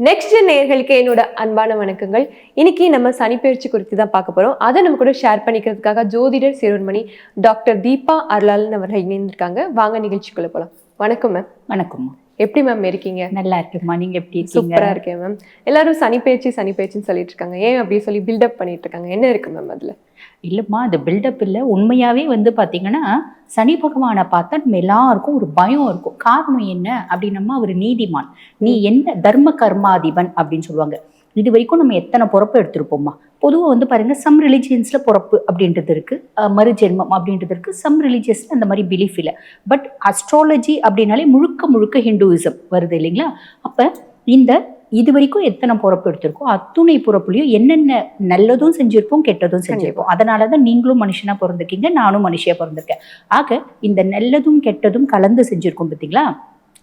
Next நேயர்களுக்கு என்னோட அன்பான வணக்கங்கள். இன்னைக்கு நம்ம சனிப்பெயர்ச்சி குறித்து தான் பார்க்க போறோம். அதை நம்ம கூட ஷேர் பண்ணிக்கிறதுக்காக ஜோதிடர் சிரோன்மணி டாக்டர் தீபா அருளாளன் அவர்கள் இணைந்திருக்காங்க. வாங்க நிகழ்ச்சிக்குள்ள போலாம். வணக்கம் மேம். வணக்கம். எப்படி மேம் இருக்கீங்க? நல்லா இருக்குமா, நீங்க எப்படி இருக்கீங்க? சூப்பரா இருக்கேன் மேம். எல்லாரும் சனிப்பெயர்ச்சின்னு சொல்லிட்டு இருக்காங்க. ஏன் அப்படி சொல்லி பில்டப் பண்ணிட்டு இருக்காங்க? என்ன இருக்கு மேம் அதுல? இல்லம்மா, அது பில்டப் இல்லை. உண்மையாவே பாத்தீங்கன்னா சனி பகவானை பார்த்தா நம்ம எல்லாருக்கும் ஒரு பயம் இருக்கும். காரணம் என்ன அப்படின்னம்மா, அவர் நீதிமான், நீ என்ன தர்ம கர்மாதிபன் அப்படின்னு சொல்லுவாங்க. இது வரைக்கும் நம்ம எத்தனை பொறுப்பு எடுத்திருப்போம்மா. பொதுவாக பாருங்க, சம் ரிலிஜியன்ஸ்ல பொறுப்பு அப்படின்றது இருக்கு, மறுஜென்மம் அப்படின்றது இருக்கு. சம் ரிலிஜியஸ்ல அந்த மாதிரி பிலீஃப் இல்லை. பட் அஸ்ட்ராலஜி அப்படின்னாலே முழுக்க முழுக்க ஹிந்துயிசம் வருது இல்லைங்களா? அப்ப இந்த இது வரைக்கும் எத்தனை பொறுப்பு எடுத்திருக்கோம், அத்துணை பொறுப்புலையும் என்னென்ன நல்லதும் செஞ்சிருப்போம், கெட்டதும் செஞ்சிருப்போம். அதனாலதான் நீங்களும் மனுஷனா பிறந்திருக்கீங்க, நானும் மனுஷியா பிறந்திருக்கேன். ஆக இந்த நல்லதும் கெட்டதும் கலந்து செஞ்சிருக்கோம் பார்த்தீங்களா?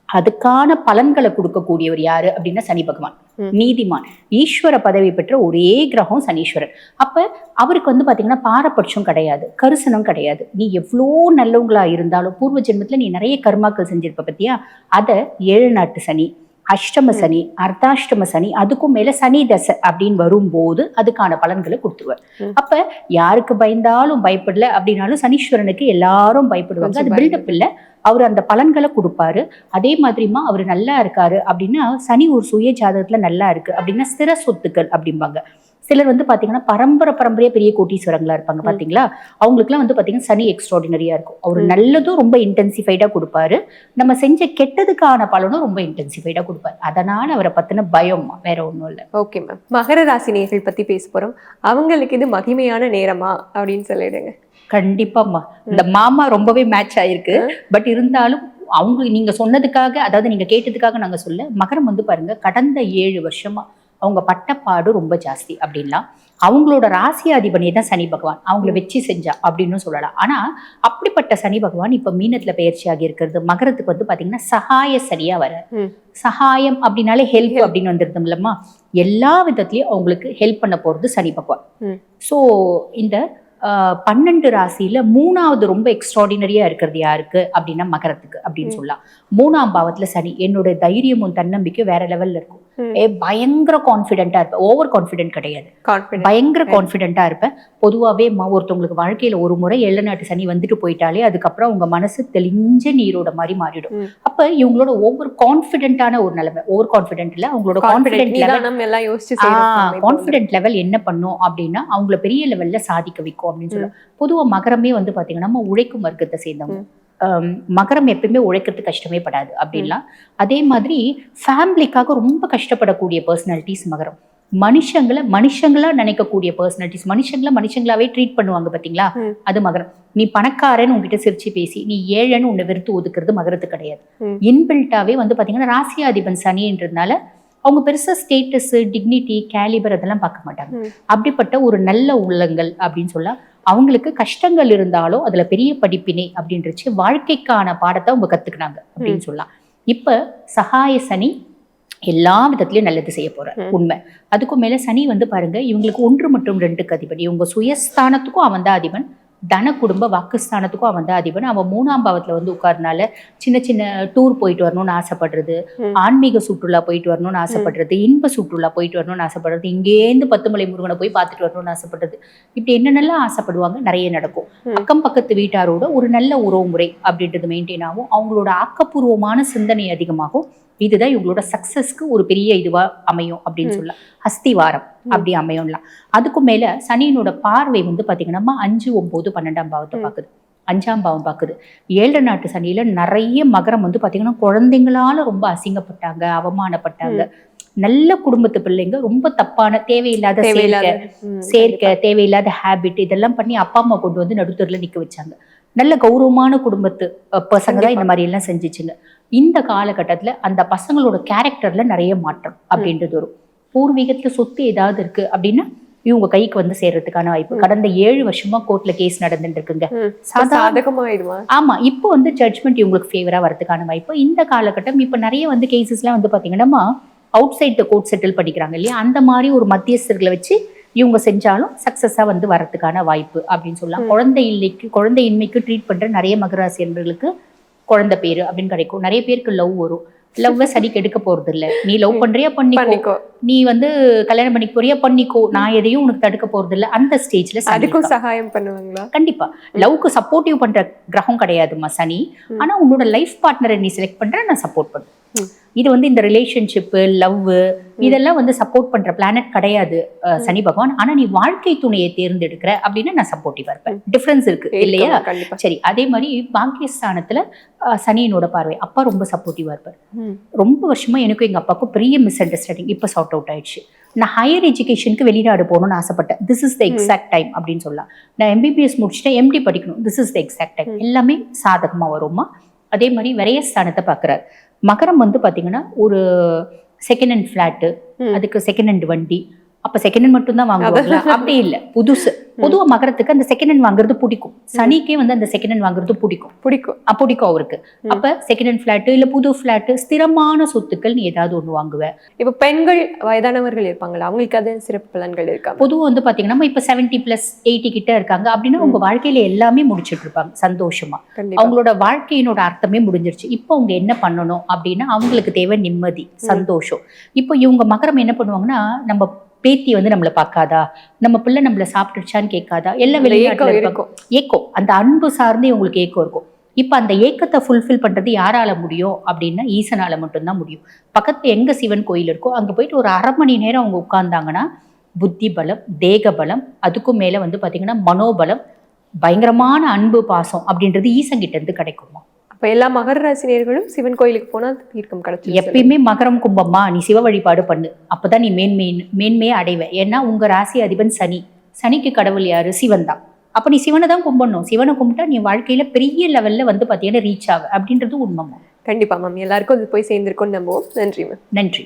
அதுக்கான பலன்களை கொடுக்கக்கூடியவர் யாரு அப்படின்னா சனி பகவான், நீதிமான், ஈஸ்வர பதவி பெற்ற ஒரே கிரகம் சனீஸ்வரன். அப்ப அவருக்கு பாத்தீங்கன்னா பாரபட்சம் கிடையாது, கரிசனம் கிடையாது. நீ எவ்வளோ நல்லவங்களா இருந்தாலும் பூர்வ ஜென்மத்துல நீ நிறைய கர்மாக்கள் செஞ்சிருப்ப பத்தியா, அதை 7 நாட்டு சனி, அஷ்டம சனி, அர்த்தாஷ்டம சனி, அதுக்கும் மேல சனி தசை அப்படின்னு வரும்போது அதுக்கான பலன்களை கொடுத்துருவார். அப்ப யாருக்கு பயந்தாலும் பயப்படல அப்படின்னாலும் சனீஸ்வரனுக்கு எல்லாரும் பயப்படுவாங்க. அது பில்டப் இல்லை, அவர் அந்த பலன்களை கொடுப்பாரு. அதே மாதிரிமா அவர் நல்லா இருக்காரு அப்படின்னா, சனி ஒரு சுய ஜாதகத்துல நல்லா இருக்கு அப்படின்னா ஸ்திர சொத்துக்கள் அப்படிம்பாங்க. சிலர் பாத்தீங்கன்னா பரம்பரையா பெரிய கோட்டீஸ்வரங்களா இருப்பாங்க பாத்தீங்களா, அவங்களுக்குலாம் பாத்தீங்கன்னா சனி எக்ஸ்ட்ராடினரியா இருக்கும். அவர் நல்லதும் ரொம்ப இன்டென்சிஃபைடா கொடுப்பாரு, நம்ம செஞ்ச கெட்டதுக்கான பலனும் ரொம்ப இன்டென்சிஃபைடா கொடுப்பாரு. அதனால அவரை பத்தின பயம் வேற ஒண்ணும் இல்லை. Okay ma'am. மகர ராசி நேயர்கள் பத்தி பேச போறோம். அவங்களுக்கு இது மகிமையான நேரமா அப்படின்னு சொல்லிடுங்க. கண்டிப்பாம்மா, இந்த மாமா ரொம்பவே மேட்ச் ஆயிருக்கு. பட் இருந்தாலும் அவங்க நீங்க சொன்னதுக்காக, அதாவது நீங்க கேட்டதுக்காக நாங்க சொல்ல, மகரம் பாருங்க கடந்த 7 வருஷமா அவங்க பட்டப்பாடு ரொம்ப ஜாஸ்தி அப்படின்லாம். அவங்களோட ராசியாதிபதியே தான் சனி பகவான், அவங்கள வச்சு செஞ்சா அப்படின்னு சொல்லலாம். ஆனா அப்படிப்பட்ட சனி பகவான் இப்ப மீனத்துல பயிற்சி ஆகி இருக்கிறது. மகரத்துக்கு பாத்தீங்கன்னா சகாய சரியா வர, சகாயம் அப்படின்னாலே ஹெல்ப் அப்படின்னு வந்துருந்தோம்லம்மா, எல்லா விதத்திலயும் அவங்களுக்கு ஹெல்ப் பண்ண போறது சனி பகவான். சோ இந்த 12 ராசியில 3வது ரொம்ப எக்ஸ்ட்ராடினரியா இருக்கிறது யாருக்கு அப்படின்னா மகரத்துக்கு அப்படின்னு சொல்லலாம். 3ஆம் பாவத்துல சனி. என்னோட தைரியமும் தன்னம்பிக்கையும் வேற லெவல்ல இருக்கும். பயங்கர கான்பிடென்டா இருப்பேன். ஓவர் கான்பிடென்ட் கிடையாது, பயங்கர கான்பிடென்டா இருப்பேன். பொதுவாவே ஒருத்தவங்களுக்கு வாழ்க்கையில ஒரு முறை 7 நாட்டு சனி வந்துட்டு போயிட்டாலே அதுக்கப்புறம் உங்க மனசு தெளிஞ்ச நீரோட மாதிரி மாறிடும். அப்ப இவங்களோட ஓவர் கான்பிடென்டான ஒரு நிலைமை, ஓவர் கான்பிடென்ட் இல்ல, அவங்களோட கான்பிடென்ட் லெவல் என்ன பண்ணும் அப்படின்னா அவங்கள பெரிய லெவல்ல சாதிக்க வைக்கும் அப்படின்னு சொல்லுவோம். பொதுவா மகரமே பாத்தீங்கன்னா நம்ம உழைக்கும் வர்க்கத்தை சேர்ந்தவங்க. மகரம் எப்பயுமே உழைக்கிறதுக்கு கஷ்டமே படாது அப்படின்லாம். அதே மாதிரி ஃபேமிலிக்காக ரொம்ப கஷ்டப்படக்கூடிய பர்சனாலிட்டிஸ் மகரம். மனுஷங்களா நினைக்கக்கூடிய பர்சனாலிட்டிஸ், மனுஷங்களாவே ட்ரீட் பண்ணுவாங்க பாத்தீங்களா, அது மகரம். நீ பணக்காரன்னு உங்ககிட்ட சிரிச்சு பேசி நீ ஏழைன்னு உன்னை வெறுத்து ஒதுக்குறது மகரத்து கிடையாது. இன்பில்ட்டாவே பாத்தீங்கன்னா ராசியாதிபன் சனின்றதுனால அவங்க பெருசா ஸ்டேட்டஸ், டிக்னிட்டி, கேலிபர் அதெல்லாம் பார்க்க மாட்டாங்க. அப்படிப்பட்ட ஒரு நல்ல உள்ளங்கள் அப்படின்னு சொல்ல, அவங்களுக்கு கஷ்டங்கள் இருந்தாலும் அதுல பெரிய படிப்பினை அப்படின்றச்சு வாழ்க்கைக்கான பாடத்தை அவங்க கத்துக்கினாங்க அப்படின்னு சொல்லலாம். இப்ப சகாய சனி எல்லா விதத்திலயும் நல்லது செய்ய போற உண்மை. அதுக்கும் மேல சனி பாருங்க, இவங்களுக்கு 1 மற்றும் 2க்கு அதிபதி. இவங்க சுயஸ்தானத்துக்கும் அவன் தான் அதிபன், தன குடும்ப வாக்குஸ்தானத்துக்கும் அவன் தான் அதிபன். அவன் 3ஆம் பாவத்துல உட்கார்னால சின்ன சின்ன டூர் போயிட்டு வரணும்னு ஆசைப்படுறது, ஆன்மீக சுற்றுலா போயிட்டு வரணும்னு ஆசைப்படுறது, இன்ப சுற்றுலா போயிட்டு வரணும்னு ஆசைப்படுறது, இங்கேருந்து 10 மலை முருகனை போய் பார்த்துட்டு வரணும்னு ஆசைப்படுறது, இப்படி என்னென்னலாம் ஆசைப்படுவாங்க நிறைய நடக்கும். அக்கம் பக்கத்து வீட்டாரோட ஒரு நல்ல உறவு முறை அப்படின்றது மெயின்டைன் ஆகும். அவங்களோட ஆக்கப்பூர்வமான சிந்தனை அதிகமாகும். இதுதான் இவங்களோட சக்சஸ்க்கு ஒரு பெரிய இதுவா அமையும் அப்படின்னு சொல்லலாம். அஸ்திவாரம் அப்படி அமையும்லாம். அதுக்கும் மேல சனியினோட பார்வை பாத்தீங்கன்னா 5, 9, 12ஆம் பாவத்தை பாக்குது, 5ஆம் பாவம் பாக்குது. 7 நாட்டு சனியில நிறைய மகரம் பாத்தீங்கன்னா குழந்தைங்களால ரொம்ப அசிங்கப்பட்டாங்க, அவமானப்பட்டாங்க. நல்ல குடும்பத்து பிள்ளைங்க ரொம்ப தப்பான தேவையில்லாத சேர்க்கை, தேவையில்லாத ஹேபிட் இதெல்லாம் பண்ணி அப்பா அம்மா கொண்டு நடுத்தூர்ல நிக்க வச்சாங்க. நல்ல கௌரவமான குடும்பத்து பசங்க தான் இந்த மாதிரி எல்லாம் செஞ்சிச்சுங்க. இந்த காலகட்டத்துல அந்த பசங்களோட கேரக்டர்ல நிறைய மாற்றம் அப்படின்றது வரும். பூர்வீகத்துல சொத்து ஏதாவது இருக்கு அப்படின்னா இவங்க கைக்கு சேர்றதுக்கான வாய்ப்பு. கடந்த 7 வருஷமா கோர்ட்ல கேஸ் நடந்துட்டு இருக்குங்க. ஆமா, இப்போ ஜட்ஜ்மெண்ட் இவங்களுக்கு ஃபேவரா வரதுக்கான வாய்ப்பு. இந்த காலகட்டம் இப்ப நிறைய கேசஸ் எல்லாம் பாத்தீங்கன்னா outside the court settle பண்ணிக்கிறாங்க இல்லையா, அந்த மாதிரி ஒரு மத்தியஸ்தர்களை வச்சு இவங்க செஞ்சாலும் சக்சஸா வரதுக்கான வாய்ப்பு அப்படின்னு சொல்லலாம். குழந்தையின்மைக்கு ட்ரீட் பண்ற நிறைய மகராசி என்பவர்களுக்கு குழந்தை பேரு அப்படின்னு கிடைக்கும். நிறைய பேருக்கு லவ் வரும். லவ்வை சனி கெடுக்க போறது இல்ல. நீ லவ் பண்றியா பண்ணிக்கோ, பண்ணிக்கோ. நீ வந்து கல்யாணம் பண்ணிக்க போறியா பண்ணிக்கோ, நான் எதையும் உனக்கு தடுக்க போறது இல்ல. அந்த ஸ்டேஜ்ல அதுக்கும் சகாயம் பண்ணுவாங்களா? கண்டிப்பா. லவ்க்கு சப்போர்ட்டிவ் பண்ற கிரகம் கிடையாதுமா சனி. ஆனா உன்னோட லைஃப் பார்ட்னரை நீ செலக்ட் பண்ற, நான் சப்போர்ட் பண்ணுவேன். இது வந்து இந்த ரிலேஷன்ஷிப், லவ் இதெல்லாம் வந்து சப்போர்ட் பண்ற பிளானட் கிடையாது சனி பகவான். ஆனா நீ வாழ்க்கை துணையை தேர்ந்தெடுக்கிற அப்படின்னா நான் சப்போர்ட்டிவா இருப்பேன். டிஃபரன்ஸ் இருக்கு இல்லையா? சரி, அதே மாதிரி பாக்கியஸ்தானத்துல சனியினோட பார்வை, அப்பா ரொம்ப சப்போர்ட்டிவா இருப்பார். ரொம்ப வருஷமா எனக்கும் எங்க அப்பாவுக்கும் பெரிய மிஸ் அண்டர்ஸ்டாண்டிங் இப்ப சார்ட் அவுட் ஆயிடுச்சு. நான் ஹையர் எஜுகேஷனுக்கு வெளிநாடு போகணும்னு ஆசைப்பட்டேன். This is the exact time அப்படின்னு சொல்லலாம். நான் எம்பிபிஎஸ் முடிச்சுட்டேன், எம்டி படிக்கணும், this is the exact time. எல்லாமே சாதகமா வருமா. அதே மாதிரி விரயஸ்தானத்தை பாக்குறாரு. மகரம் வந்து பாத்தீங்கன்னா ஒரு செகண்ட் ஹேண்ட் பிளாட்டு, அதுக்கு செகண்ட் ஹேண்ட் வண்டி. அப்ப செகண்ட் ஹேண்ட் மட்டும் தான் வாங்குவாங்க அப்படி இல்ல, புதுசு. பொதுவா மகரத்துக்கு அந்த செகண்ட் ஹேண்ட் வாங்குறது பிடிக்கும். சனிக்கே வந்து அந்த செகண்ட் ஹேண்ட் வாங்குறது பிடிக்கும் அவருக்கு. அப்ப செகண்ட் ஹேண்ட் பிளாட் இல்ல புது பிளாட், ஸ்திரமான சொத்துக்கள் நீ ஏதாவது ஒண்ணு வாங்குவ. இப்ப பெண்கள் வயதானவர்கள் இருப்பாங்களா, அவங்களுக்கு அது சிறப்பு பலன்கள் இருக்கா? பொதுவா வந்து பாத்தீங்கன்னா இப்ப 70+80 கிட்ட இருக்காங்க அப்படின்னா உங்க வாழ்க்கையில எல்லாமே முடிச்சிட்டு இருப்பாங்க சந்தோஷமா. அவங்களோட வாழ்க்கையினோட அர்த்தமே முடிஞ்சிருச்சு. இப்போ அவங்க என்ன பண்ணணும் அப்படின்னா அவங்களுக்கு தேவை நிம்மதி, சந்தோஷம். இப்போ இவங்க மகரம் என்ன பண்ணுவாங்கன்னா, நம்ம பேத்தி வந்து நம்மளை பார்க்காதா, நம்ம பிள்ளை நம்மளை சாப்பிட்டுச்சான்னு கேட்காதா, எல்லாம் வெளிநாட்டுல இருக்கும். ஏக்கம், அந்த அன்பு சார்ந்தே உங்களுக்கு ஏக்கம் இருக்கும். இப்ப அந்த ஏக்கத்தை ஃபுல்ஃபில் பண்றது யாரால முடியும் அப்படின்னா ஈசனால மட்டும்தான் முடியும். பக்கத்துல எங்க சிவன் கோயில் இருக்கோ அங்க போயிட்டு ஒரு 1/2 மணி நேரம் அவங்க உட்கார்ந்தாங்கன்னா புத்தி பலம், தேக பலம், அதுக்கும் மேல வந்து பாத்தீங்கன்னா மனோபலம், பயங்கரமான அன்பு பாசம் அப்படின்றது ஈசன் கிட்ட இருந்து கிடைக்குமா. அப்ப எல்லா மகர ராசினியர்களும் சிவன் கோயிலுக்கு போனா தீர்க்கம் கிடைக்கும். எப்பயுமே மகரம் கும்பமா நீ சிவ வழிபாடு பண்ணு, அப்பதான் நீ மேன்மையை அடைவ. ஏன்னா உங்க ராசி அதிபன் சனி, சனிக்கு கடவுள் யாரு? சிவன் தான். அப்ப நீ சிவனை தான் கும்பிடணும். சிவனை கும்பிட்டா நீ வாழ்க்கையில பெரிய லெவல்ல வந்து பாத்தீங்கன்னா ரீச் ஆக அப்படின்றது உண்மை. கண்டிப்பா மேம், எல்லாருக்கும் அது போய் சேர்ந்திருக்கும்னு நம்புவோம். நன்றி மேம். நன்றி.